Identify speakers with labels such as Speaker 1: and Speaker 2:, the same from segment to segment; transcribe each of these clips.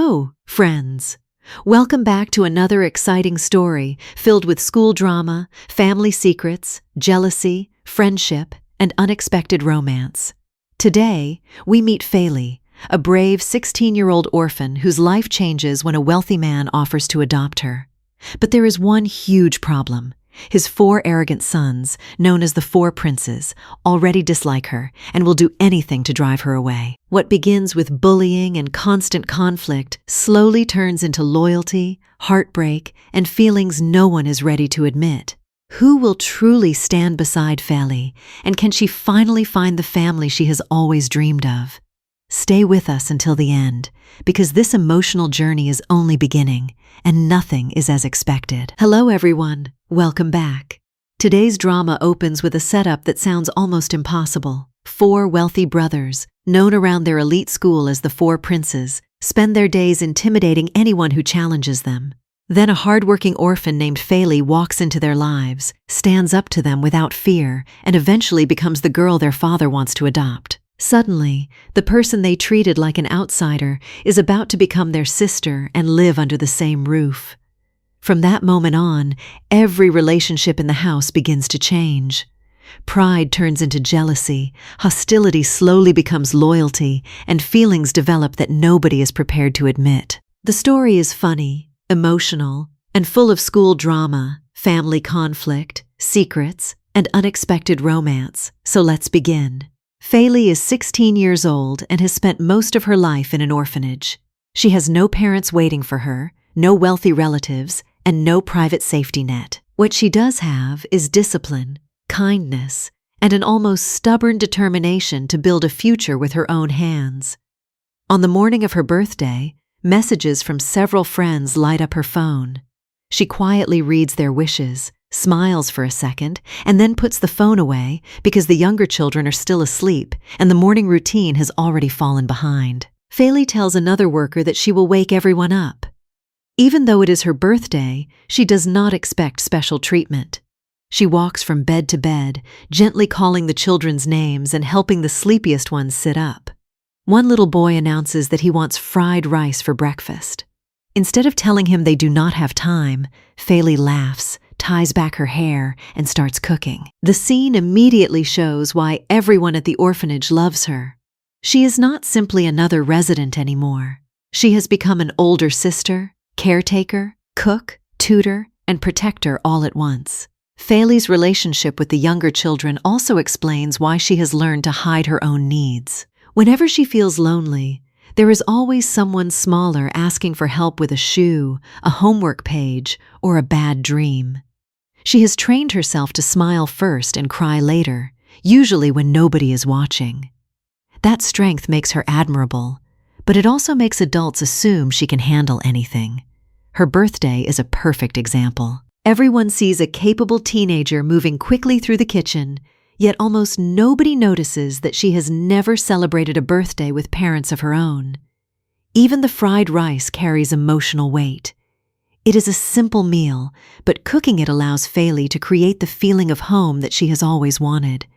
Speaker 1: Hello, friends. Welcome back to another exciting story filled with school drama, family secrets, jealousy, friendship, and unexpected romance. Today, we meet Faili, a brave 16-year-old orphan whose life changes when a wealthy man offers to adopt her. But there is one huge problem. His 4 arrogant sons, known as the 4 princes, already dislike her and will do anything to drive her away. What begins with bullying and constant conflict slowly turns into loyalty, heartbreak, and feelings no one is ready to admit. Who will truly stand beside Faili, and can she finally find the family she has always dreamed of? Stay with us until the end, because this emotional journey is only beginning, and nothing is as expected. Hello everyone, welcome back. Today's drama opens with a setup that sounds almost impossible. 4 wealthy brothers, known around their elite school as the 4 princes, spend their days intimidating anyone who challenges them. Then a hardworking orphan named Faili walks into their lives, stands up to them without fear, and eventually becomes the girl their father wants to adopt. Suddenly, the person they treated like an outsider is about to become their sister and live under the same roof. From that moment on, every relationship in the house begins to change. Pride turns into jealousy, hostility slowly becomes loyalty, and feelings develop that nobody is prepared to admit. The story is funny, emotional, and full of school drama, family conflict, secrets, and unexpected romance. So let's begin. Faili is 16 years old and has spent most of her life in an orphanage. She has no parents waiting for her, no wealthy relatives, and no private safety net. What she does have is discipline, kindness, and an almost stubborn determination to build a future with her own hands. On the morning of her birthday, messages from several friends light up her phone. She quietly reads their wishes, smiles for a second, and then puts the phone away because the younger children are still asleep and the morning routine has already fallen behind. Faili tells another worker that she will wake everyone up. Even though it is her birthday, she does not expect special treatment. She walks from bed to bed, gently calling the children's names and helping the sleepiest ones sit up. One little boy announces that he wants fried rice for breakfast. Instead of telling him they do not have time, Faili laughs, ties back her hair, and starts cooking. The scene immediately shows why everyone at the orphanage loves her. She is not simply another resident anymore. She has become an older sister, caretaker, cook, tutor, and protector all at once. Faili's relationship with the younger children also explains why she has learned to hide her own needs. Whenever she feels lonely, there is always someone smaller asking for help with a shoe, a homework page, or a bad dream. She has trained herself to smile first and cry later, usually when nobody is watching. That strength makes her admirable, but it also makes adults assume she can handle anything. Her birthday is a perfect example. Everyone sees a capable teenager moving quickly through the kitchen, yet almost nobody notices that she has never celebrated a birthday with parents of her own. Even the fried rice carries emotional weight. It is a simple meal, but cooking it allows Faili to create the feeling of home that she has always wanted.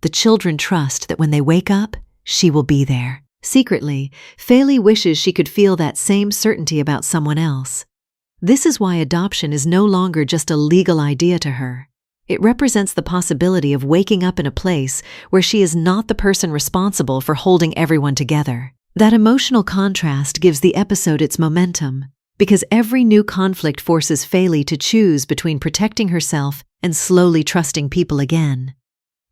Speaker 1: The children trust that when they wake up, she will be there. Secretly, Faili wishes she could feel that same certainty about someone else. This is why adoption is no longer just a legal idea to her. It represents the possibility of waking up in a place where she is not the person responsible for holding everyone together. That emotional contrast gives the episode its momentum, because every new conflict forces Faili to choose between protecting herself and slowly trusting people again.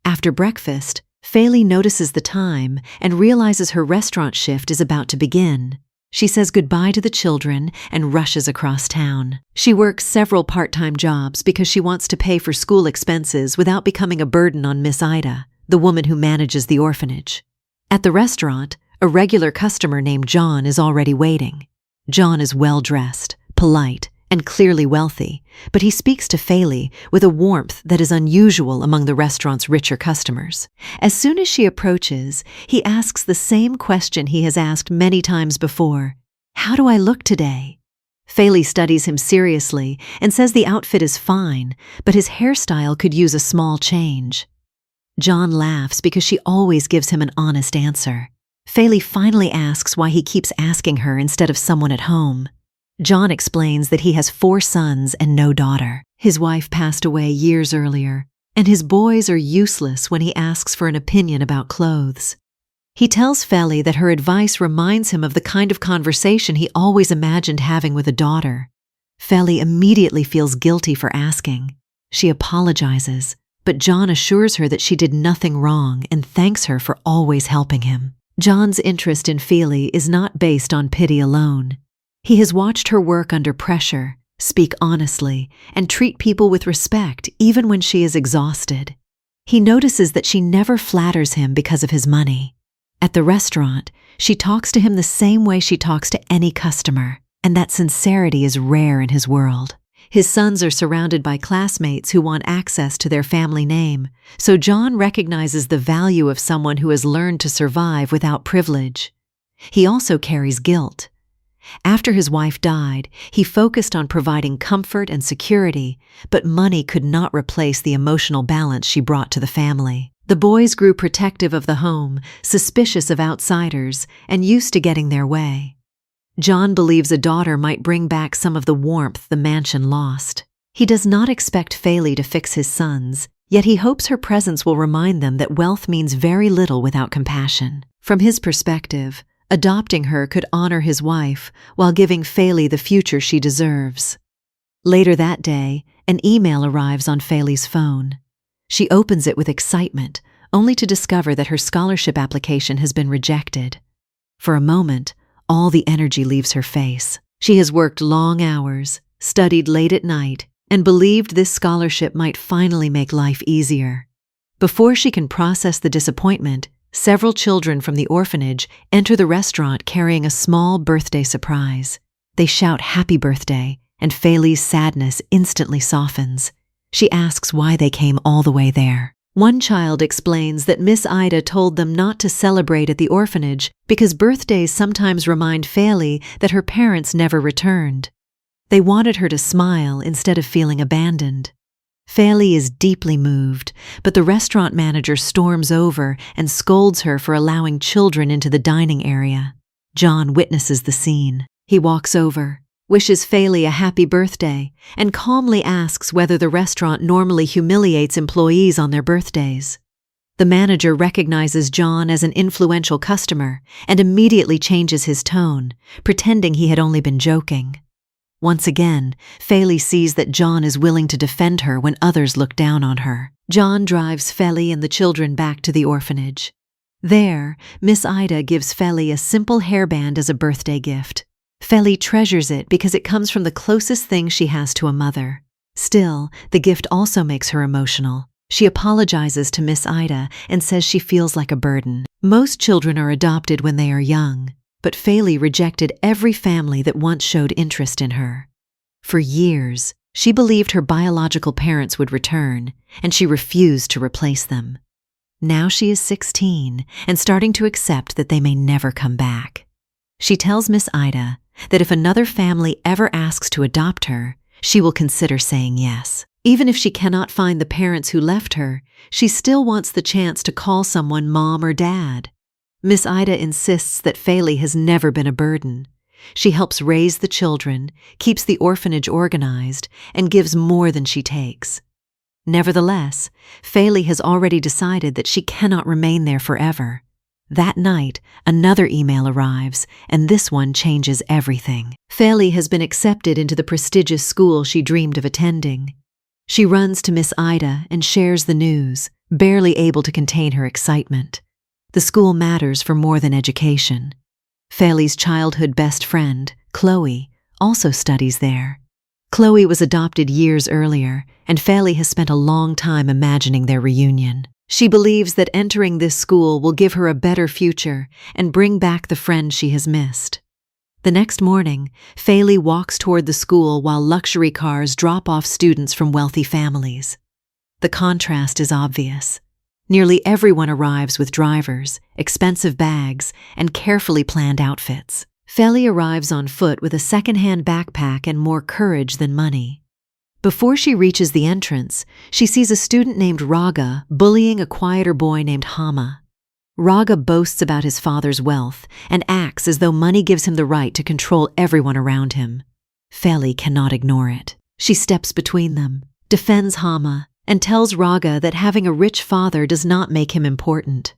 Speaker 1: After breakfast, Faili notices the time and realizes her restaurant shift is about to begin. She says goodbye to the children and rushes across town. She works several part-time jobs because she wants to pay for school expenses without becoming a burden on Miss Ida, the woman who manages the orphanage. At the restaurant, a regular customer named John is already waiting. John is well-dressed, polite, and clearly wealthy, but he speaks to Faili with a warmth that is unusual among the restaurant's richer customers. As soon as she approaches, he asks the same question he has asked many times before: "How do I look today?" Faili studies him seriously and says the outfit is fine, but his hairstyle could use a small change. John laughs because she always gives him an honest answer. Feli finally asks why he keeps asking her instead of someone at home. John explains that he has 4 sons and no daughter. His wife passed away years earlier, and his boys are useless when he asks for an opinion about clothes. He tells Feli that her advice reminds him of the kind of conversation he always imagined having with a daughter. Feli immediately feels guilty for asking. She apologizes, but John assures her that she did nothing wrong and thanks her for always helping him. John's interest in Feli is not based on pity alone. He has watched her work under pressure, speak honestly, and treat people with respect even when she is exhausted. He notices that she never flatters him because of his money. At the restaurant, she talks to him the same way she talks to any customer, and that sincerity is rare in his world. His sons are surrounded by classmates who want access to their family name, so John recognizes the value of someone who has learned to survive without privilege. He also carries guilt. After his wife died, he focused on providing comfort and security, but money could not replace the emotional balance she brought to the family. The boys grew protective of the home, suspicious of outsiders, and used to getting their way. John believes a daughter might bring back some of the warmth the mansion lost. He does not expect Feli to fix his sons, yet he hopes her presence will remind them that wealth means very little without compassion. From his perspective, adopting her could honor his wife while giving Feli the future she deserves. Later that day, an email arrives on Feli's phone. She opens it with excitement, only to discover that her scholarship application has been rejected. For a moment, all the energy leaves her face. She has worked long hours, studied late at night, and believed this scholarship might finally make life easier. Before she can process the disappointment, several children from the orphanage enter the restaurant carrying a small birthday surprise. They shout "Happy Birthday," and Feli's sadness instantly softens. She asks why they came all the way there. One child explains that Miss Ida told them not to celebrate at the orphanage because birthdays sometimes remind Feli that her parents never returned. They wanted her to smile instead of feeling abandoned. Feli is deeply moved, but the restaurant manager storms over and scolds her for allowing children into the dining area. John witnesses the scene. He walks over, wishes Feli a happy birthday, and calmly asks whether the restaurant normally humiliates employees on their birthdays. The manager recognizes John as an influential customer and immediately changes his tone, pretending he had only been joking. Once again, Feli sees that John is willing to defend her when others look down on her. John drives Feli and the children back to the orphanage. There, Miss Ida gives Feli a simple hairband as a birthday gift. Feli treasures it because it comes from the closest thing she has to a mother. Still, the gift also makes her emotional. She apologizes to Miss Ida and says she feels like a burden. Most children are adopted when they are young, but Feli rejected every family that once showed interest in her. For years, she believed her biological parents would return, and she refused to replace them. Now she is 16 and starting to accept that they may never come back. She tells Miss Ida that if another family ever asks to adopt her, she will consider saying yes. Even if she cannot find the parents who left her, she still wants the chance to call someone mom or dad. Miss Ida insists that Feli has never been a burden. She helps raise the children, keeps the orphanage organized, and gives more than she takes. Nevertheless, Feli has already decided that she cannot remain there forever. That night, another email arrives, and this one changes everything. Feli has been accepted into the prestigious school she dreamed of attending. She runs to Miss Ida and shares the news, barely able to contain her excitement. The school matters for more than education. Feli's childhood best friend, Chloe, also studies there. Chloe was adopted years earlier, and Feli has spent a long time imagining their reunion. She believes that entering this school will give her a better future and bring back the friend she has missed. The next morning, Feli walks toward the school while luxury cars drop off students from wealthy families. The contrast is obvious. Nearly everyone arrives with drivers, expensive bags, and carefully planned outfits. Feli arrives on foot with a second-hand backpack and more courage than money. Before she reaches the entrance, she sees a student named Raga bullying a quieter boy named Hama. Raga boasts about his father's wealth and acts as though money gives him the right to control everyone around him. Feli cannot ignore it. She steps between them, defends Hama, and tells Raga that having a rich father does not make him important.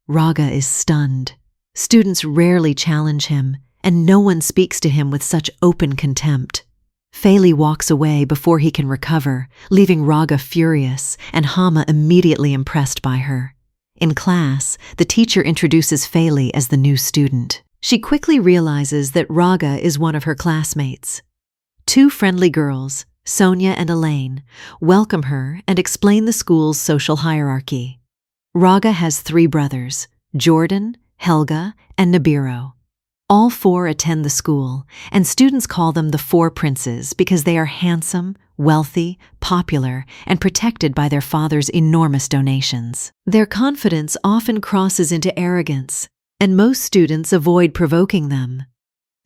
Speaker 1: Raga is stunned. Students rarely challenge him, and no one speaks to him with such open contempt. Feli walks away before he can recover, leaving Raga furious and Hama immediately impressed by her. In class, the teacher introduces Feli as the new student. She quickly realizes that Raga is one of her classmates. Two friendly girls, Sonia and Elaine, welcome her and explain the school's social hierarchy. Raga has 3 brothers, Jordan, Helga, and Nibiru. All 4 attend the school, and students call them the 4 princes because they are handsome, wealthy, popular, and protected by their father's enormous donations. Their confidence often crosses into arrogance, and most students avoid provoking them.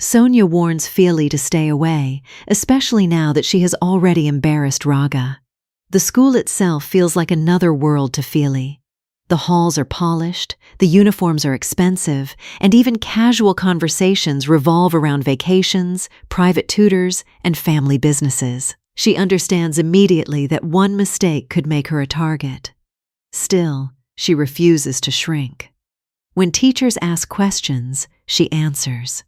Speaker 1: Sonia warns Feli to stay away, especially now that she has already embarrassed Raga. The school itself feels like another world to Feli. The halls are polished, the uniforms are expensive, and even casual conversations revolve around vacations, private tutors, and family businesses. She understands immediately that one mistake could make her a target. Still, she refuses to shrink. When teachers ask questions, she answers.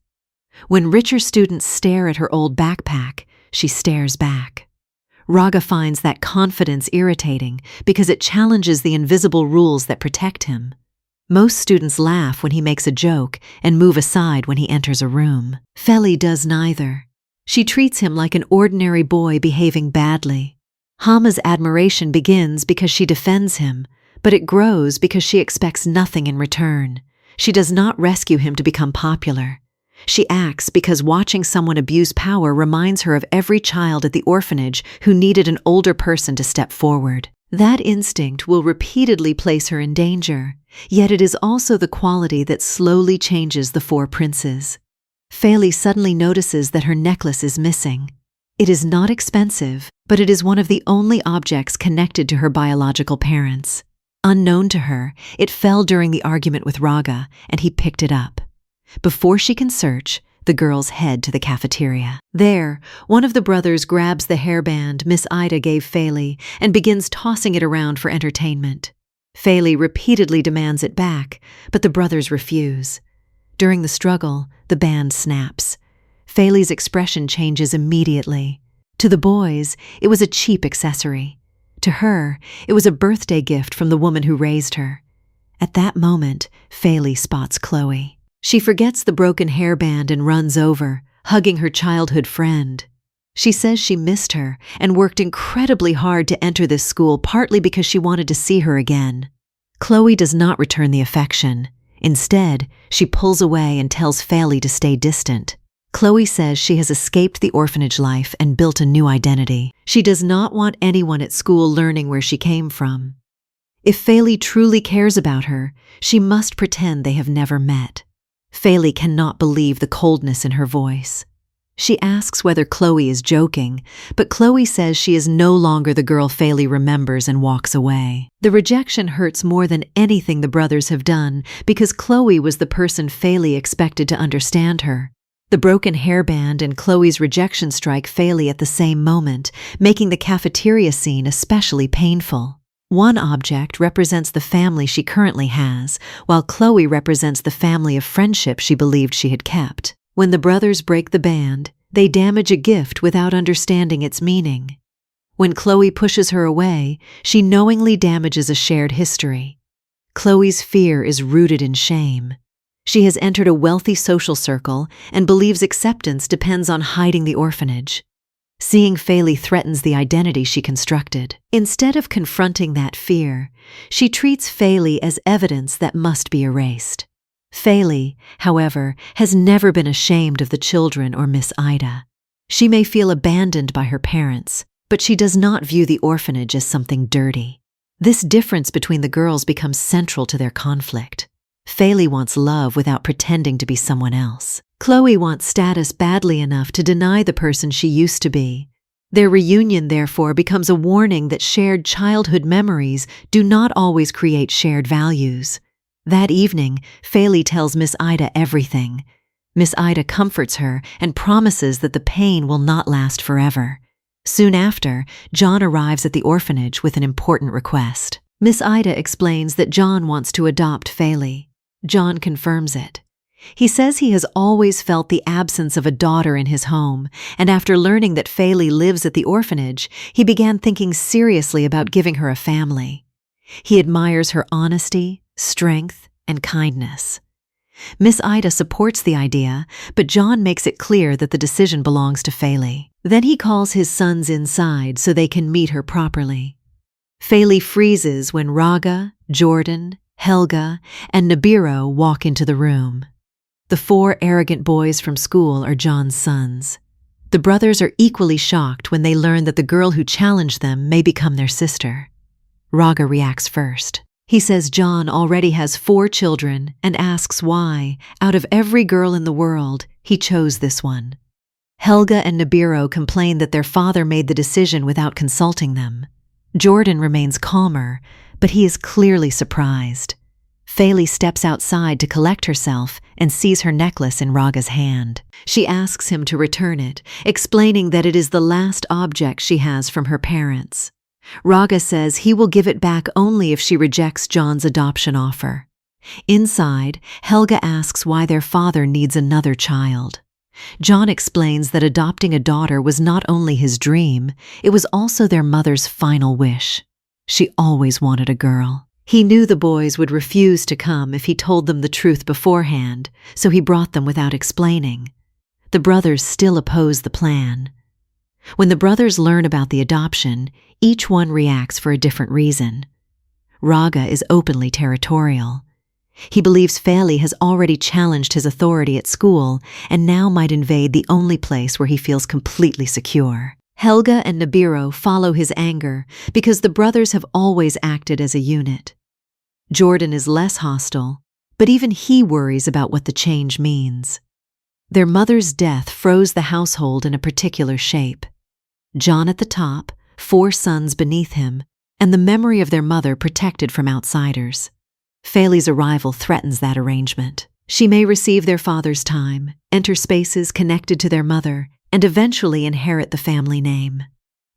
Speaker 1: When richer students stare at her old backpack, she stares back. Raga finds that confidence irritating because it challenges the invisible rules that protect him. Most students laugh when he makes a joke and move aside when he enters a room. Feli does neither. She treats him like an ordinary boy behaving badly. Hama's admiration begins because she defends him, but it grows because she expects nothing in return. She does not rescue him to become popular. She acts because watching someone abuse power reminds her of every child at the orphanage who needed an older person to step forward. That instinct will repeatedly place her in danger, yet it is also the quality that slowly changes the 4 princes. Feli suddenly notices that her necklace is missing. It is not expensive, but it is one of the only objects connected to her biological parents. Unknown to her, it fell during the argument with Raga, and he picked it up. Before she can search, the girls head to the cafeteria. There, one of the brothers grabs the hairband Miss Ida gave Feli and begins tossing it around for entertainment. Feli repeatedly demands it back, but the brothers refuse. During the struggle, the band snaps. Feli's expression changes immediately. To the boys, it was a cheap accessory. To her, it was a birthday gift from the woman who raised her. At that moment, Feli spots Chloe. She forgets the broken hairband and runs over, hugging her childhood friend. She says she missed her and worked incredibly hard to enter this school, partly because she wanted to see her again. Chloe does not return the affection. Instead, she pulls away and tells Feli to stay distant. Chloe says she has escaped the orphanage life and built a new identity. She does not want anyone at school learning where she came from. If Feli truly cares about her, she must pretend they have never met. Feli cannot believe the coldness in her voice. She asks whether Chloe is joking, but Chloe says she is no longer the girl Feli remembers and walks away. The rejection hurts more than anything the brothers have done because Chloe was the person Feli expected to understand her. The broken hairband and Chloe's rejection strike Feli at the same moment, making the cafeteria scene especially painful. One object represents the family she currently has, while Chloe represents the family of friendship she believed she had kept. When the brothers break the band, they damage a gift without understanding its meaning. When Chloe pushes her away, she knowingly damages a shared history. Chloe's fear is rooted in shame. She has entered a wealthy social circle and believes acceptance depends on hiding the orphanage. Seeing Feli threatens the identity she constructed. Instead of confronting that fear, she treats Feli as evidence that must be erased. Feli, however, has never been ashamed of the children or Miss Ida. She may feel abandoned by her parents, but she does not view the orphanage as something dirty. This difference between the girls becomes central to their conflict. Feli wants love without pretending to be someone else. Chloe wants status badly enough to deny the person she used to be. Their reunion, therefore, becomes a warning that shared childhood memories do not always create shared values. That evening, Feli tells Miss Ida everything. Miss Ida comforts her and promises that the pain will not last forever. Soon after, John arrives at the orphanage with an important request. Miss Ida explains that John wants to adopt Feli. John confirms it. He says he has always felt the absence of a daughter in his home, and after learning that Feli lives at the orphanage, he began thinking seriously about giving her a family. He admires her honesty, strength, and kindness. Miss Ida supports the idea, but John makes it clear that the decision belongs to Feli. Then he calls his sons inside so they can meet her properly. Feli freezes when Raga, Jordan, Helga, and Nibiru walk into the room. The 4 arrogant boys from school are John's sons. The brothers are equally shocked when they learn that the girl who challenged them may become their sister. Raga reacts first. He says John already has 4 children and asks why, out of every girl in the world, he chose this one. Helga and Nibiru complain that their father made the decision without consulting them. Jordan remains calmer, but he is clearly surprised. Feli steps outside to collect herself and sees her necklace in Raga's hand. She asks him to return it, explaining that it is the last object she has from her parents. Raga says he will give it back only if she rejects John's adoption offer. Inside, Helga asks why their father needs another child. John explains that adopting a daughter was not only his dream, it was also their mother's final wish. She always wanted a girl. He knew the boys would refuse to come if he told them the truth beforehand, so he brought them without explaining. The brothers still oppose the plan. When the brothers learn about the adoption, each one reacts for a different reason. Raga is openly territorial. He believes Feli has already challenged his authority at school and now might invade the only place where he feels completely secure. Helga and Nibiru follow his anger because the brothers have always acted as a unit. Jordan is less hostile, but even he worries about what the change means. Their mother's death froze the household in a particular shape. John at the top, 4 sons beneath him, and the memory of their mother protected from outsiders. Feli's arrival threatens that arrangement. She may receive their father's time, enter spaces connected to their mother, and eventually inherit the family name.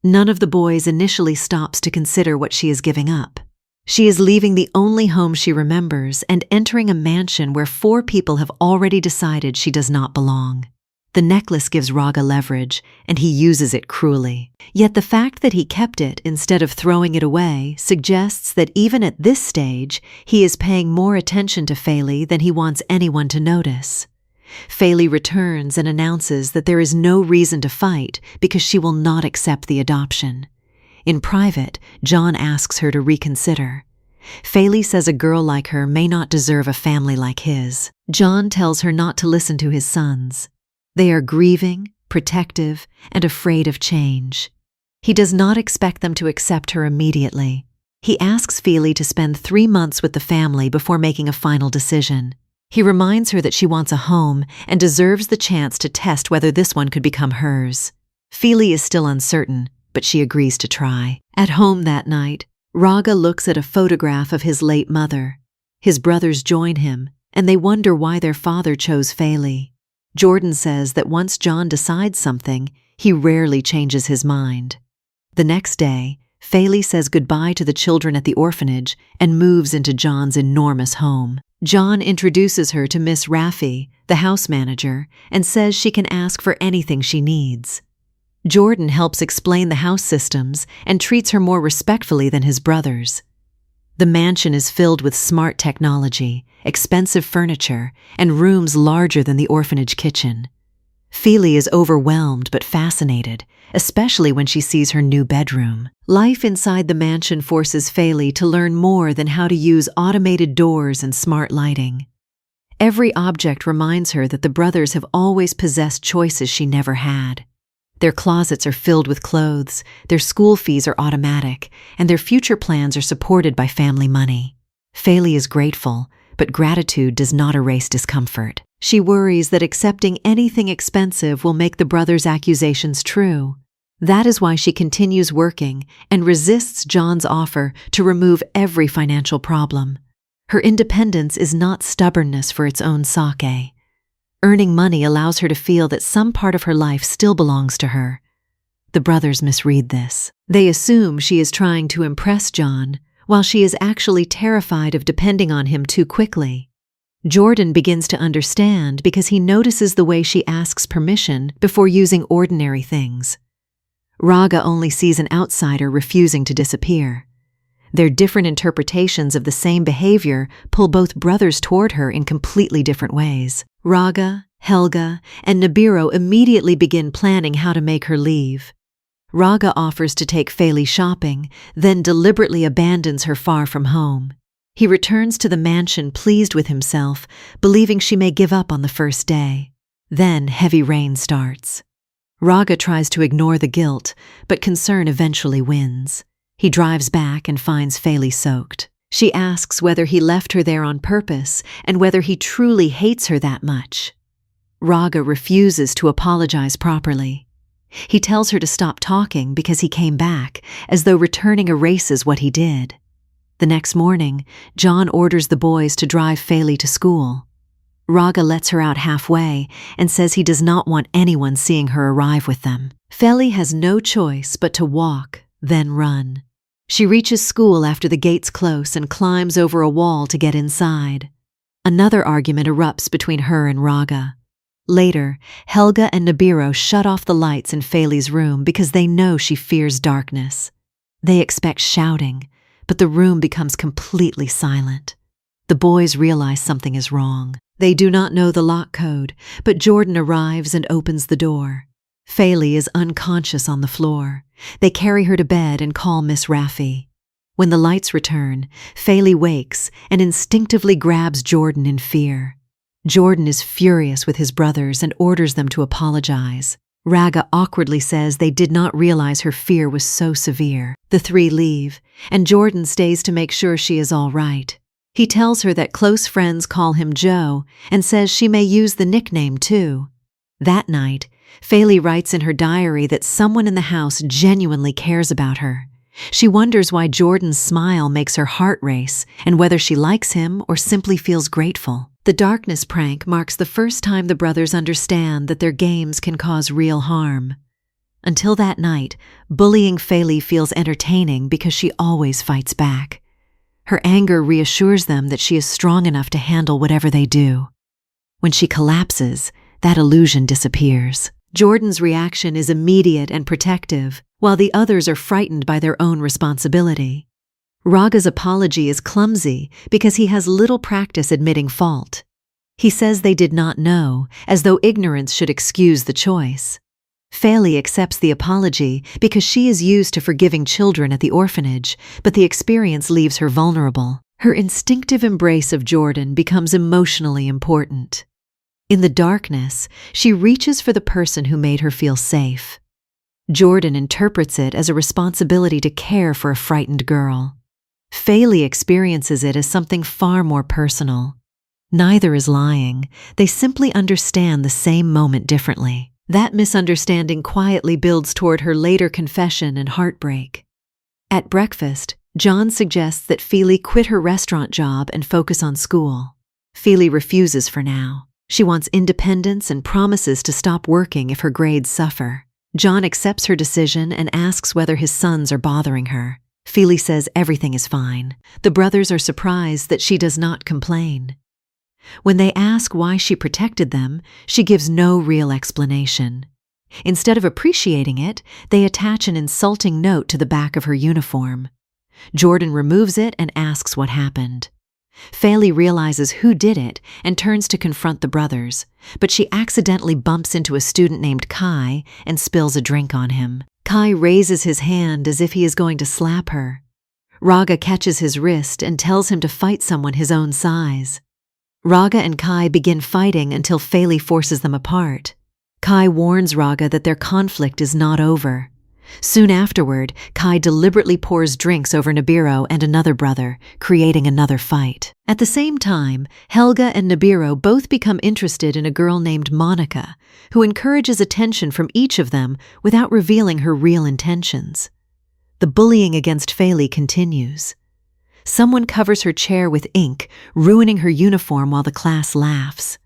Speaker 1: None of the boys initially stops to consider what she is giving up. She is leaving the only home she remembers and entering a mansion where 4 people have already decided she does not belong. The necklace gives Raga leverage, and he uses it cruelly. Yet the fact that he kept it instead of throwing it away suggests that even at this stage, he is paying more attention to Feli than he wants anyone to notice. Feli returns and announces that there is no reason to fight because she will not accept the adoption. In private, John asks her to reconsider. Feli says a girl like her may not deserve a family like his. John tells her not to listen to his sons. They are grieving, protective, and afraid of change. He does not expect them to accept her immediately. He asks Feli to spend 3 months with the family before making a final decision. He reminds her that she wants a home and deserves the chance to test whether this one could become hers. Feli is still uncertain, but she agrees to try. At home that night, Raga looks at a photograph of his late mother. His brothers join him, and they wonder why their father chose Feli. Jordan says that once John decides something, he rarely changes his mind. The next day, Feli says goodbye to the children at the orphanage and moves into John's enormous home. John introduces her to Miss Raffi, the house manager, and says she can ask for anything she needs. Jordan helps explain the house systems and treats her more respectfully than his brothers. The mansion is filled with smart technology, expensive furniture, and rooms larger than the orphanage kitchen. Feli is overwhelmed but fascinated, especially when she sees her new bedroom. Life inside the mansion forces Feli to learn more than how to use automated doors and smart lighting. Every object reminds her that the brothers have always possessed choices she never had. Their closets are filled with clothes, their school fees are automatic, and their future plans are supported by family money. Feli is grateful, but gratitude does not erase discomfort. She worries that accepting anything expensive will make the brothers' accusations true. That is why she continues working and resists John's offer to remove every financial problem. Her independence is not stubbornness for its own sake. Earning money allows her to feel that some part of her life still belongs to her. The brothers misread this. They assume she is trying to impress John, while she is actually terrified of depending on him too quickly. Jordan begins to understand because he notices the way she asks permission before using ordinary things. Raga only sees an outsider refusing to disappear. Their different interpretations of the same behavior pull both brothers toward her in completely different ways. Raga, Helga, and Nibiru immediately begin planning how to make her leave. Raga offers to take Feli shopping, then deliberately abandons her far from home. He returns to the mansion pleased with himself, believing she may give up on the first day. Then heavy rain starts. Raga tries to ignore the guilt, but concern eventually wins. He drives back and finds Feli soaked. She asks whether he left her there on purpose and whether he truly hates her that much. Raga refuses to apologize properly. He tells her to stop talking because he came back, as though returning erases what he did. The next morning, John orders the boys to drive Feli to school. Raga lets her out halfway and says he does not want anyone seeing her arrive with them. Feli has no choice but to walk, then run. She reaches school after the gates close and climbs over a wall to get inside. Another argument erupts between her and Raga. Later, Helga and Nibiru shut off the lights in Feli's room because they know she fears darkness. They expect shouting, but the room becomes completely silent. The boys realize something is wrong. They do not know the lock code, but Jordan arrives and opens the door. Feli is unconscious on the floor. They carry her to bed and call Miss Raffi. When the lights return, Feli wakes and instinctively grabs Jordan in fear. Jordan is furious with his brothers and orders them to apologize. Raga awkwardly says they did not realize her fear was so severe. The three leave, and Jordan stays to make sure she is all right. He tells her that close friends call him Joe and says she may use the nickname too. That night, Feli writes in her diary that someone in the house genuinely cares about her. She wonders why Jordan's smile makes her heart race and whether she likes him or simply feels grateful. The darkness prank marks the first time the brothers understand that their games can cause real harm. Until that night, bullying Feli feels entertaining because she always fights back. Her anger reassures them that she is strong enough to handle whatever they do. When she collapses, that illusion disappears. Jordan's reaction is immediate and protective, while the others are frightened by their own responsibility. Raga's apology is clumsy because he has little practice admitting fault. He says they did not know, as though ignorance should excuse the choice. Feli accepts the apology because she is used to forgiving children at the orphanage, but the experience leaves her vulnerable. Her instinctive embrace of Jordan becomes emotionally important. In the darkness, she reaches for the person who made her feel safe. Jordan interprets it as a responsibility to care for a frightened girl. Feli experiences it as something far more personal. Neither is lying. They simply understand the same moment differently. That misunderstanding quietly builds toward her later confession and heartbreak. At breakfast, John suggests that Feli quit her restaurant job and focus on school. Feli refuses for now. She wants independence and promises to stop working if her grades suffer. John accepts her decision and asks whether his sons are bothering her. Feli says everything is fine. The brothers are surprised that she does not complain. When they ask why she protected them, she gives no real explanation. Instead of appreciating it, they attach an insulting note to the back of her uniform. Jordan removes it and asks what happened. Feli realizes who did it and turns to confront the brothers, but she accidentally bumps into a student named Kai and spills a drink on him. Kai raises his hand as if he is going to slap her. Raga catches his wrist and tells him to fight someone his own size. Raga and Kai begin fighting until Feli forces them apart. Kai warns Raga that their conflict is not over. Soon afterward, Kai deliberately pours drinks over Nibiru and another brother, creating another fight. At the same time, Helga and Nibiru both become interested in a girl named Monica, who encourages attention from each of them without revealing her real intentions. The bullying against Feli continues. Someone covers her chair with ink, ruining her uniform while the class laughs.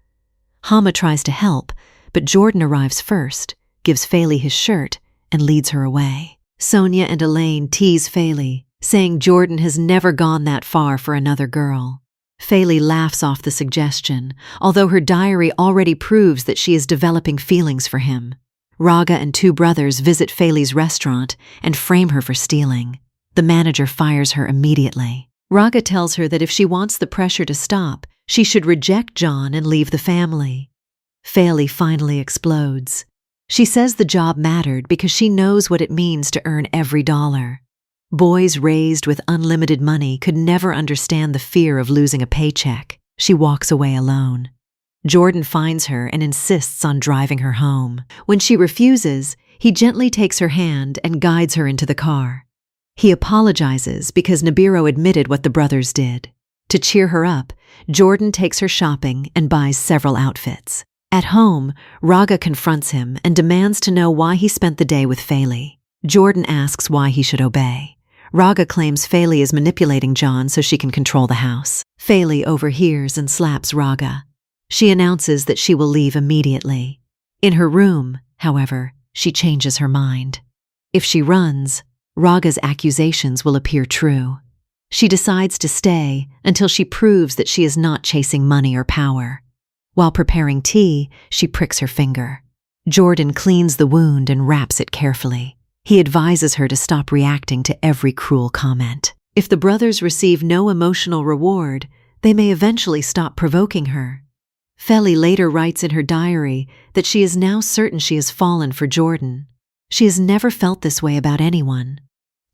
Speaker 1: Hama tries to help, but Jordan arrives first, gives Feli his shirt, and leads her away. Sonia and Elaine tease Feli, saying Jordan has never gone that far for another girl. Feli laughs off the suggestion, although her diary already proves that she is developing feelings for him. Raga and two brothers visit Feli's restaurant and frame her for stealing. The manager fires her immediately. Raga tells her that if she wants the pressure to stop, she should reject John and leave the family. Feli finally explodes. She says the job mattered because she knows what it means to earn every dollar. Boys raised with unlimited money could never understand the fear of losing a paycheck. She walks away alone. Jordan finds her and insists on driving her home. When she refuses, he gently takes her hand and guides her into the car. He apologizes because Nibiru admitted what the brothers did. To cheer her up, Jordan takes her shopping and buys several outfits. At home, Raga confronts him and demands to know why he spent the day with Feli. Jordan asks why he should obey. Raga claims Feli is manipulating John so she can control the house. Feli overhears and slaps Raga. She announces that she will leave immediately. In her room, however, she changes her mind. If she runs, Raga's accusations will appear true. She decides to stay until she proves that she is not chasing money or power. While preparing tea, she pricks her finger. Jordan cleans the wound and wraps it carefully. He advises her to stop reacting to every cruel comment. If the brothers receive no emotional reward, they may eventually stop provoking her. Feli later writes in her diary that she is now certain she has fallen for Jordan. She has never felt this way about anyone.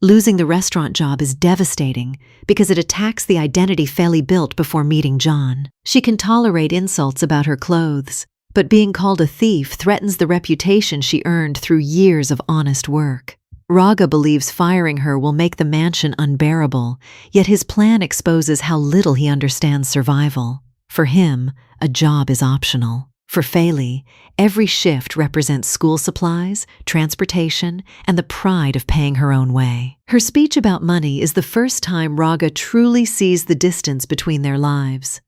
Speaker 1: Losing the restaurant job is devastating because it attacks the identity Feli built before meeting John. She can tolerate insults about her clothes, but being called a thief threatens the reputation she earned through years of honest work. Raga believes firing her will make the mansion unbearable, yet his plan exposes how little he understands survival. For him, a job is optional. For Feli, every shift represents school supplies, transportation, and the pride of paying her own way. Her speech about money is the first time Raga truly sees the distance between their lives.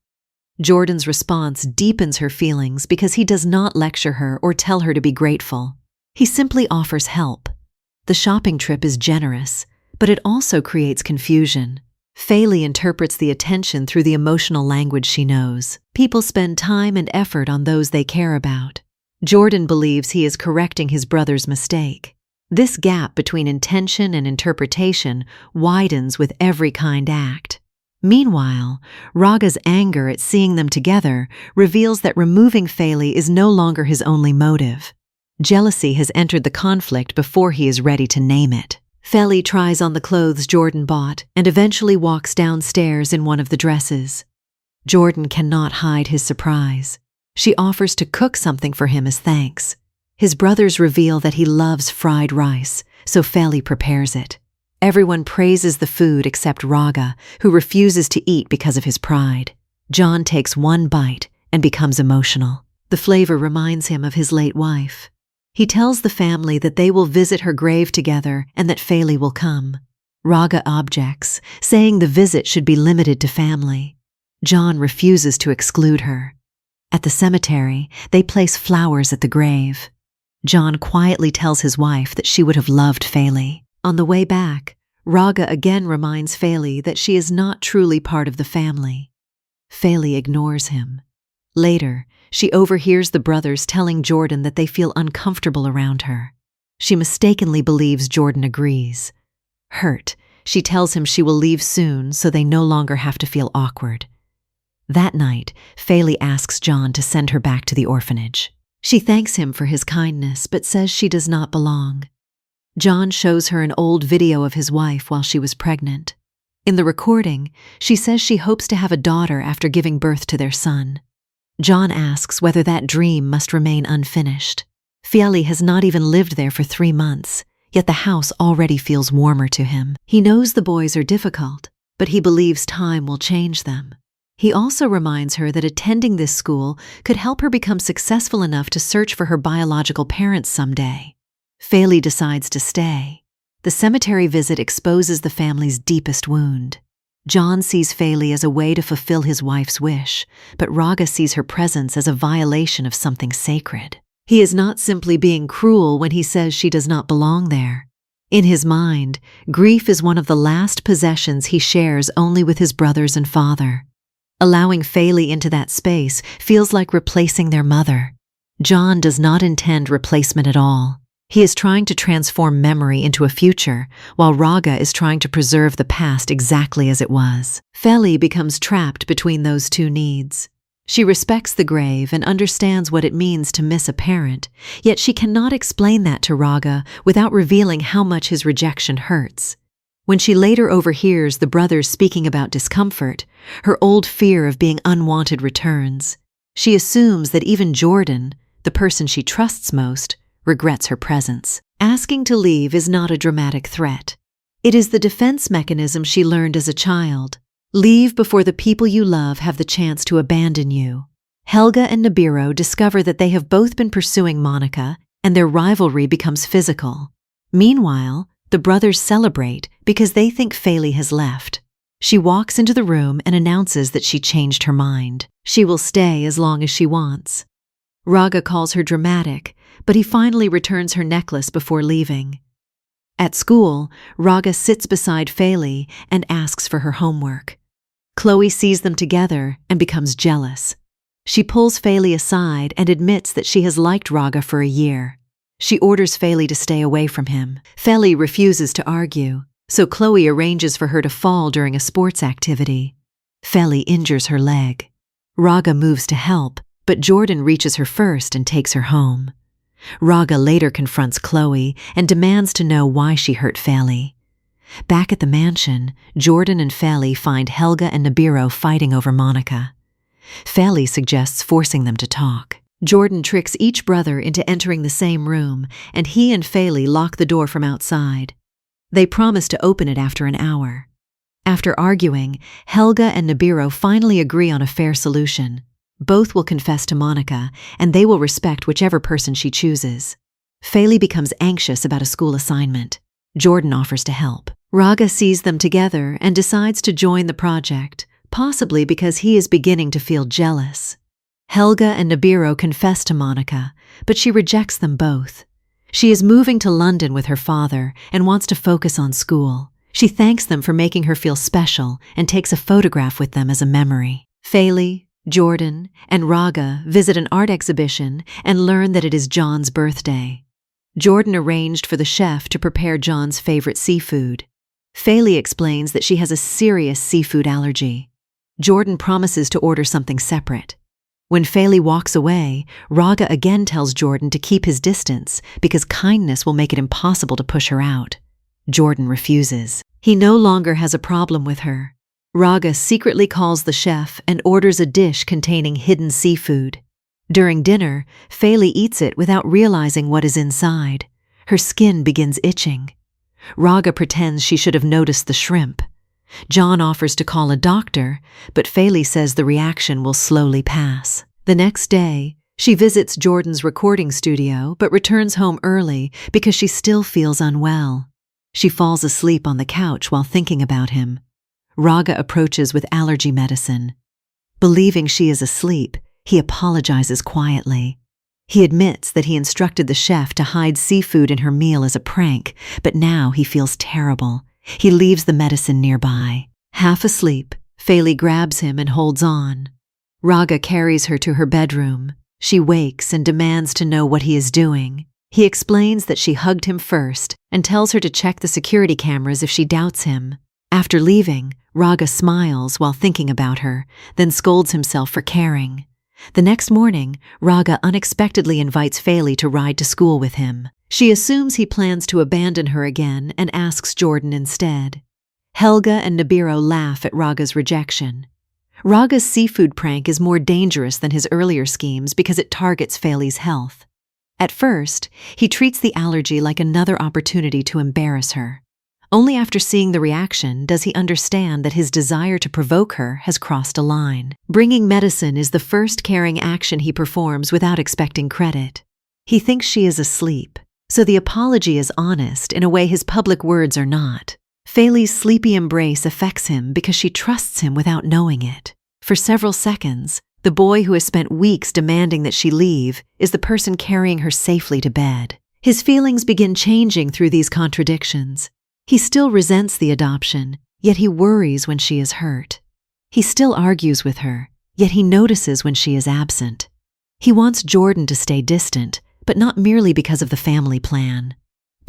Speaker 1: Jordan's response deepens her feelings because he does not lecture her or tell her to be grateful. He simply offers help. The shopping trip is generous, but it also creates confusion. Feli interprets the attention through the emotional language she knows. People spend time and effort on those they care about. Jordan believes he is correcting his brother's mistake. This gap between intention and interpretation widens with every kind act. Meanwhile, Raga's anger at seeing them together reveals that removing Feli is no longer his only motive. Jealousy has entered the conflict before he is ready to name it. Feli tries on the clothes Jordan bought and eventually walks downstairs in one of the dresses. Jordan cannot hide his surprise. She offers to cook something for him as thanks. His brothers reveal that he loves fried rice, so Feli prepares it. Everyone praises the food except Raga, who refuses to eat because of his pride. John takes one bite and becomes emotional. The flavor reminds him of his late wife. He tells the family that they will visit her grave together and that Feli will come. Raga objects, saying the visit should be limited to family. John refuses to exclude her. At the cemetery, they place flowers at the grave. John quietly tells his wife that she would have loved Feli. On the way back, Raga again reminds Feli that she is not truly part of the family. Feli ignores him. Later, she overhears the brothers telling Jordan that they feel uncomfortable around her. She mistakenly believes Jordan agrees. Hurt, she tells him she will leave soon so they no longer have to feel awkward. That night, Feli asks John to send her back to the orphanage. She thanks him for his kindness but says she does not belong. John shows her an old video of his wife while she was pregnant. In the recording, she says she hopes to have a daughter after giving birth to their son. John asks whether that dream must remain unfinished. Feli has not even lived there for 3 months, yet the house already feels warmer to him. He knows the boys are difficult, but he believes time will change them. He also reminds her that attending this school could help her become successful enough to search for her biological parents someday. Feli decides to stay. The cemetery visit exposes the family's deepest wound. John sees Feli as a way to fulfill his wife's wish, but Raga sees her presence as a violation of something sacred. He is not simply being cruel when he says she does not belong there. In his mind, grief is one of the last possessions he shares only with his brothers and father. Allowing Feli into that space feels like replacing their mother. John does not intend replacement at all. He is trying to transform memory into a future, while Raga is trying to preserve the past exactly as it was. Feli becomes trapped between those two needs. She respects the grave and understands what it means to miss a parent, yet she cannot explain that to Raga without revealing how much his rejection hurts. When she later overhears the brothers speaking about discomfort, her old fear of being unwanted returns. She assumes that even Jordan, the person she trusts most, regrets her presence. Asking to leave is not a dramatic threat. It is the defense mechanism she learned as a child. Leave before the people you love have the chance to abandon you. Helga and Nibiru discover that they have both been pursuing Monica, and their rivalry becomes physical. Meanwhile, the brothers celebrate because they think Feli has left. She walks into the room and announces that she changed her mind. She will stay as long as she wants. Raga calls her dramatic, but he finally returns her necklace before leaving. At school, Raga sits beside Feli and asks for her homework. Chloe sees them together and becomes jealous. She pulls Feli aside and admits that she has liked Raga for a year. She orders Feli to stay away from him. Feli refuses to argue, so Chloe arranges for her to fall during a sports activity. Feli injures her leg. Raga moves to help, but Jordan reaches her first and takes her home. Raga later confronts Chloe and demands to know why she hurt Feli. Back at the mansion, Jordan and Feli find Helga and Nibiru fighting over Monica. Feli suggests forcing them to talk. Jordan tricks each brother into entering the same room, and he and Feli lock the door from outside. They promise to open it after an hour. After arguing, Helga and Nibiru finally agree on a fair solution. Both will confess to Monica, and they will respect whichever person she chooses. Feli becomes anxious about a school assignment. Jordan offers to help. Raga sees them together and decides to join the project, possibly because he is beginning to feel jealous. Helga and Nibiru confess to Monica, but she rejects them both. She is moving to London with her father and wants to focus on school. She thanks them for making her feel special and takes a photograph with them as a memory. Feli, Jordan, and Raga visit an art exhibition and learn that it is John's birthday. Jordan arranged for the chef to prepare John's favorite seafood. Feli explains that she has a serious seafood allergy. Jordan promises to order something separate. When Feli walks away, Raga again tells Jordan to keep his distance because kindness will make it impossible to push her out. Jordan refuses. He no longer has a problem with her. Raga secretly calls the chef and orders a dish containing hidden seafood. During dinner, Feli eats it without realizing what is inside. Her skin begins itching. Raga pretends she should have noticed the shrimp. John offers to call a doctor, but Feli says the reaction will slowly pass. The next day, she visits Jordan's recording studio but returns home early because she still feels unwell. She falls asleep on the couch while thinking about him. Raga approaches with allergy medicine. Believing she is asleep, he apologizes quietly. He admits that he instructed the chef to hide seafood in her meal as a prank, but now he feels terrible. He leaves the medicine nearby. Half asleep, Feli grabs him and holds on. Raga carries her to her bedroom. She wakes and demands to know what he is doing. He explains that she hugged him first and tells her to check the security cameras if she doubts him. After leaving, Raga smiles while thinking about her, then scolds himself for caring. The next morning, Raga unexpectedly invites Feli to ride to school with him. She assumes he plans to abandon her again and asks Jordan instead. Helga and Nibiru laugh at Raga's rejection. Raga's seafood prank is more dangerous than his earlier schemes because it targets Feli's health. At first, he treats the allergy like another opportunity to embarrass her. Only after seeing the reaction does he understand that his desire to provoke her has crossed a line. Bringing medicine is the first caring action he performs without expecting credit. He thinks she is asleep, so the apology is honest in a way his public words are not. Feily's sleepy embrace affects him because she trusts him without knowing it. For several seconds, the boy who has spent weeks demanding that she leave is the person carrying her safely to bed. His feelings begin changing through these contradictions. He still resents the adoption, yet he worries when she is hurt. He still argues with her, yet he notices when she is absent. He wants Jordan to stay distant, but not merely because of the family plan.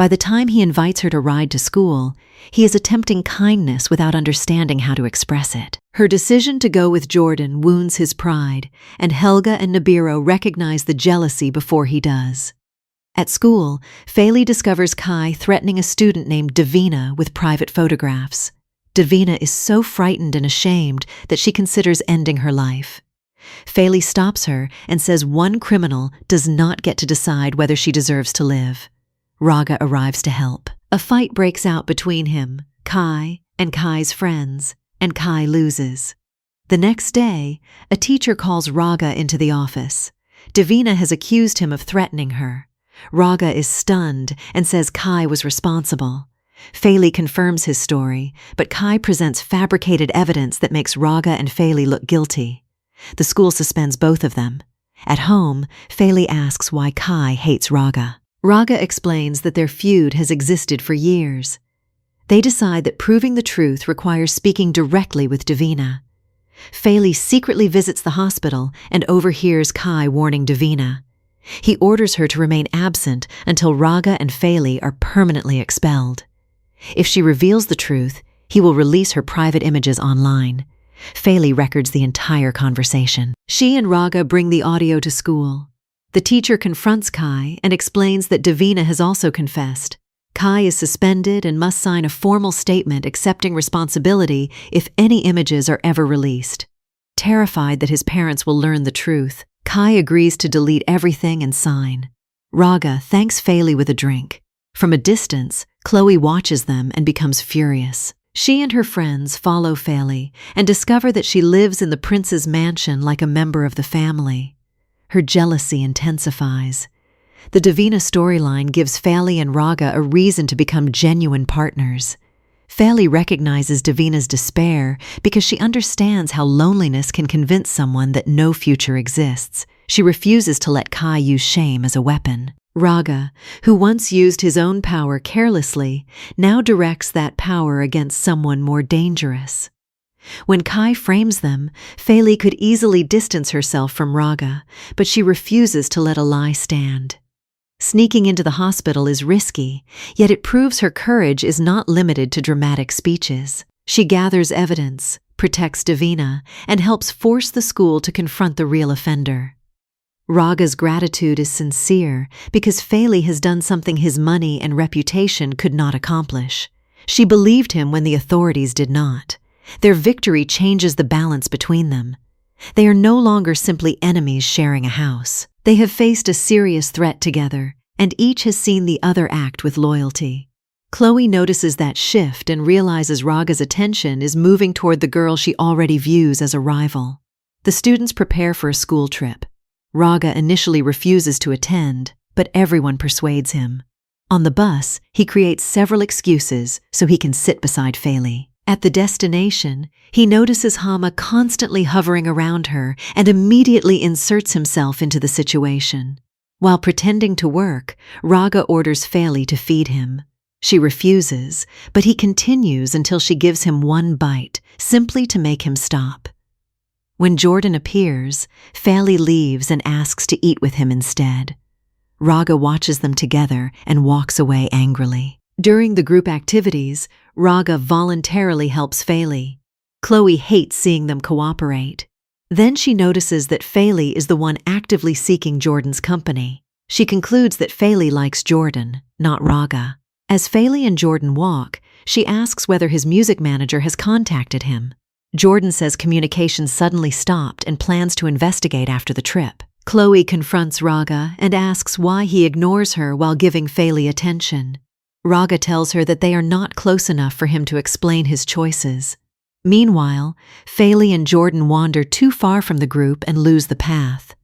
Speaker 1: By the time he invites her to ride to school, he is attempting kindness without understanding how to express it. Her decision to go with Jordan wounds his pride, and Helga and Nibiru recognize the jealousy before he does. At school, Feily discovers Kai threatening a student named Davina with private photographs. Davina is so frightened and ashamed that she considers ending her life. Feily stops her and says one criminal does not get to decide whether she deserves to live. Raga arrives to help. A fight breaks out between him, Kai, and Kai's friends, and Kai loses. The next day, a teacher calls Raga into the office. Davina has accused him of threatening her. Raga is stunned and says Kai was responsible. Feily confirms his story, but Kai presents fabricated evidence that makes Raga and Feily look guilty. The school suspends both of them. At home, Feily asks why Kai hates Raga. Raga explains that their feud has existed for years. They decide that proving the truth requires speaking directly with Davina. Feily secretly visits the hospital and overhears Kai warning Davina. He orders her to remain absent until Raga and Feily are permanently expelled. If she reveals the truth, he will release her private images online. Feily records the entire conversation. She and Raga bring the audio to school. The teacher confronts Kai and explains that Davina has also confessed. Kai is suspended and must sign a formal statement accepting responsibility if any images are ever released. Terrified that his parents will learn the truth, Kai agrees to delete everything and sign. Raga thanks Feily with a drink. From a distance, Chloe watches them and becomes furious. She and her friends follow Feily and discover that she lives in the prince's mansion like a member of the family. Her jealousy intensifies. The Davina storyline gives Feily and Raga a reason to become genuine partners. Feily recognizes Davina's despair because she understands how loneliness can convince someone that no future exists. She refuses to let Kai use shame as a weapon. Raga, who once used his own power carelessly, now directs that power against someone more dangerous. When Kai frames them, Feily could easily distance herself from Raga, but she refuses to let a lie stand. Sneaking into the hospital is risky, yet it proves her courage is not limited to dramatic speeches. She gathers evidence, protects Davina, and helps force the school to confront the real offender. Raga's gratitude is sincere because Feily has done something his money and reputation could not accomplish. She believed him when the authorities did not. Their victory changes the balance between them. They are no longer simply enemies sharing a house. They have faced a serious threat together, and each has seen the other act with loyalty. Chloe notices that shift and realizes Raga's attention is moving toward the girl she already views as a rival. The students prepare for a school trip. Raga initially refuses to attend, but everyone persuades him. On the bus, he creates several excuses so he can sit beside Feily. At the destination, he notices Hama constantly hovering around her and immediately inserts himself into the situation. While pretending to work, Raga orders Feily to feed him. She refuses, but he continues until she gives him one bite, simply to make him stop. When Jordan appears, Feily leaves and asks to eat with him instead. Raga watches them together and walks away angrily. During the group activities, Raga voluntarily helps Feily. Chloe hates seeing them cooperate. Then she notices that Feily is the one actively seeking Jordan's company. She concludes that Feily likes Jordan, not Raga. As Feily and Jordan walk, she asks whether his music manager has contacted him. Jordan says communication suddenly stopped and plans to investigate after the trip. Chloe confronts Raga and asks why he ignores her while giving Feily attention. Raga tells her that they are not close enough for him to explain his choices. Meanwhile, Feily and Jordan wander too far from the group and lose the path.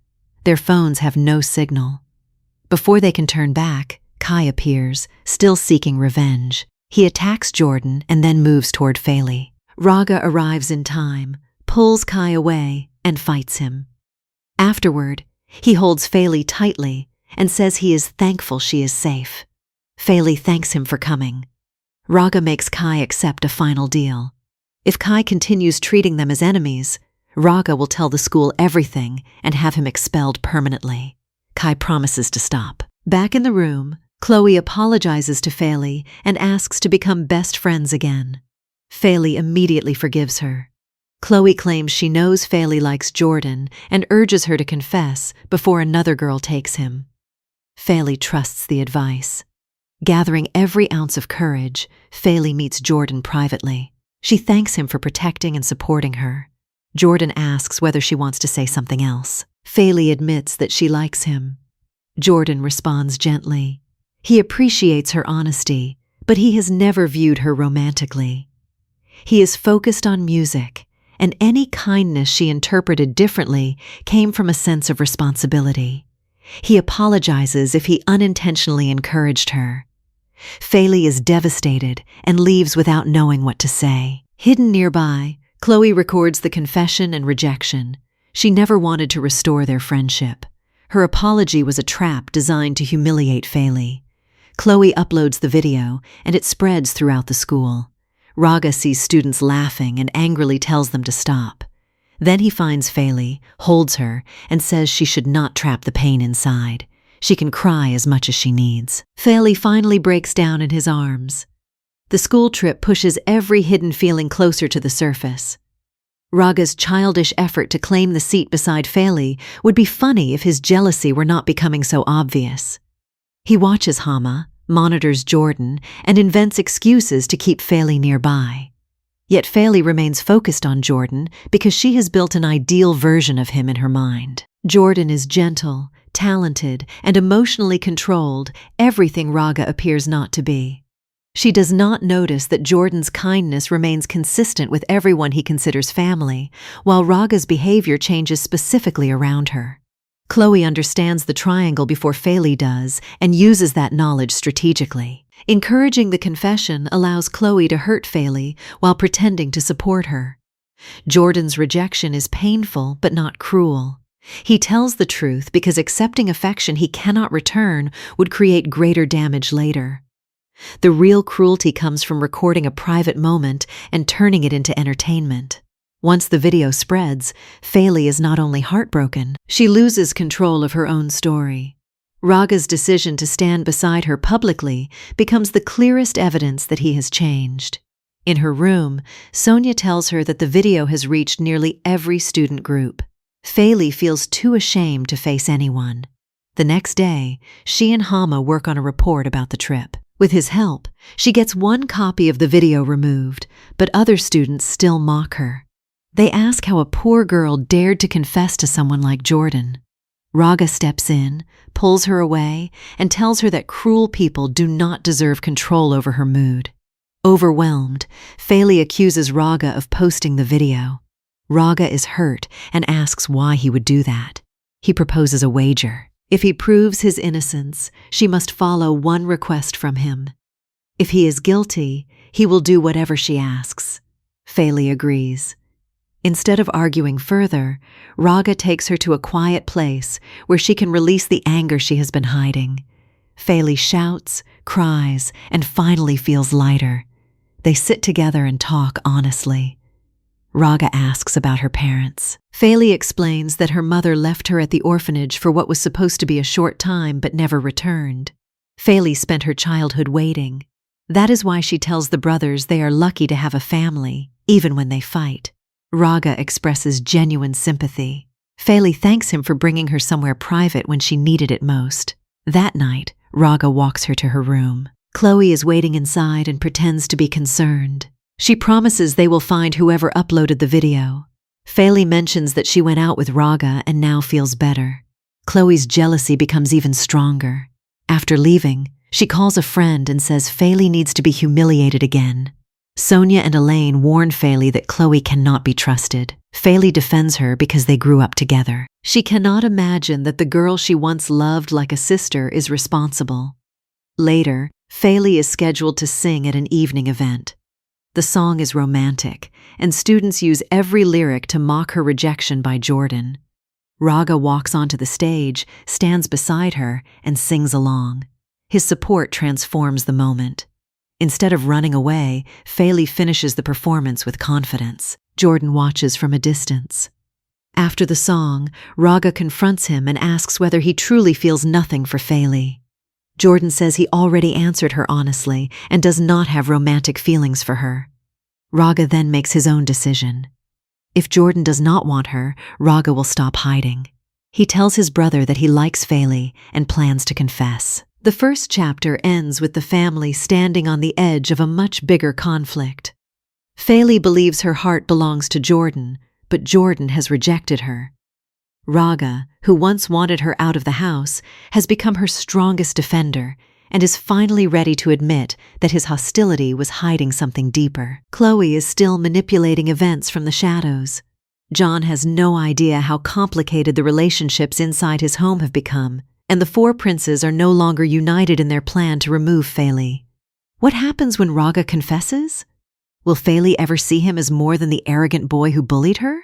Speaker 1: Their phones have no signal. Before they can turn back, Kai appears, still seeking revenge. He attacks Jordan and then moves toward Feli. Raga arrives in time, pulls Kai away, and fights him. Afterward, he holds Feli tightly and says he is thankful she is safe. Feli thanks him for coming. Raga makes Kai accept a final deal. If Kai continues treating them as enemies, Raga will tell the school everything and have him expelled permanently. Kai promises to stop. Back in the room, Chloe apologizes to Feli and asks to become best friends again. Feli immediately forgives her. Chloe claims she knows Feli likes Jordan and urges her to confess before another girl takes him. Feli trusts the advice. Gathering every ounce of courage, Feli meets Jordan privately. She thanks him for protecting and supporting her. Jordan asks whether she wants to say something else. Feli admits that she likes him. Jordan responds gently. He appreciates her honesty, but he has never viewed her romantically. He is focused on music, and any kindness she interpreted differently came from a sense of responsibility. He apologizes if he unintentionally encouraged her. Feli is devastated and leaves without knowing what to say. Hidden nearby, Chloe records the confession and rejection. She never wanted to restore their friendship. Her apology was a trap designed to humiliate Feli. Chloe uploads the video, and it spreads throughout the school. Raga sees students laughing and angrily tells them to stop. Then he finds Feli, holds her, and says she should not trap the pain inside. She can cry as much as she needs. Feli finally breaks down in his arms. The school trip pushes every hidden feeling closer to the surface. Raga's childish effort to claim the seat beside Feli would be funny if his jealousy were not becoming so obvious. He watches Hama, monitors Jordan, and invents excuses to keep Feli nearby. Yet Feli remains focused on Jordan because she has built an ideal version of him in her mind. Jordan is gentle, talented, and emotionally controlled, everything Raga appears not to be. She does not notice that Jordan's kindness remains consistent with everyone he considers family, while Raga's behavior changes specifically around her. Chloe understands the triangle before Feli does and uses that knowledge strategically. Encouraging the confession allows Chloe to hurt Feli while pretending to support her. Jordan's rejection is painful but not cruel. He tells the truth because accepting affection he cannot return would create greater damage later. The real cruelty comes from recording a private moment and turning it into entertainment. Once the video spreads, Feli is not only heartbroken, she loses control of her own story. Raga's decision to stand beside her publicly becomes the clearest evidence that he has changed. In her room, Sonia tells her that the video has reached nearly every student group. Feli feels too ashamed to face anyone. The next day, she and Hama work on a report about the trip. With his help, she gets one copy of the video removed, but other students still mock her. They ask how a poor girl dared to confess to someone like Jordan. Raga steps in, pulls her away, and tells her that cruel people do not deserve control over her mood. Overwhelmed, Feli accuses Raga of posting the video. Raga is hurt and asks why he would do that. He proposes a wager. If he proves his innocence, she must follow one request from him. If he is guilty, he will do whatever she asks. Feli agrees. Instead of arguing further, Raga takes her to a quiet place where she can release the anger she has been hiding. Feli shouts, cries, and finally feels lighter. They sit together and talk honestly. Raga asks about her parents. Feli explains that her mother left her at the orphanage for what was supposed to be a short time but never returned. Feli spent her childhood waiting. That is why she tells the brothers they are lucky to have a family, even when they fight. Raga expresses genuine sympathy. Feli thanks him for bringing her somewhere private when she needed it most. That night, Raga walks her to her room. Chloe is waiting inside and pretends to be concerned. She promises they will find whoever uploaded the video. Feli mentions that she went out with Raga and now feels better. Chloe's jealousy becomes even stronger. After leaving, she calls a friend and says Feli needs to be humiliated again. Sonia and Elaine warn Feli that Chloe cannot be trusted. Feli defends her because they grew up together. She cannot imagine that the girl she once loved like a sister is responsible. Later, Feli is scheduled to sing at an evening event. The song is romantic, and students use every lyric to mock her rejection by Jordan. Raga walks onto the stage, stands beside her, and sings along. His support transforms the moment. Instead of running away, Feli finishes the performance with confidence. Jordan watches from a distance. After the song, Raga confronts him and asks whether he truly feels nothing for Feli. Jordan says he already answered her honestly and does not have romantic feelings for her. Raga then makes his own decision. If Jordan does not want her, Raga will stop hiding. He tells his brother that he likes Feli and plans to confess. The first chapter ends with the family standing on the edge of a much bigger conflict. Feli believes her heart belongs to Jordan, but Jordan has rejected her. Raga, who once wanted her out of the house, has become her strongest defender and is finally ready to admit that his hostility was hiding something deeper. Chloe is still manipulating events from the shadows. John has no idea how complicated the relationships inside his home have become, and the four princes are no longer united in their plan to remove Feli. What happens when Raga confesses? Will Feli ever see him as more than the arrogant boy who bullied her?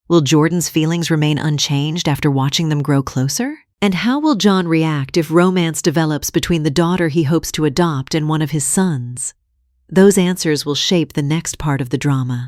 Speaker 1: Will Jordan's feelings remain unchanged after watching them grow closer? And how will John react if romance develops between the daughter he hopes to adopt and one of his sons? Those answers will shape the next part of the drama.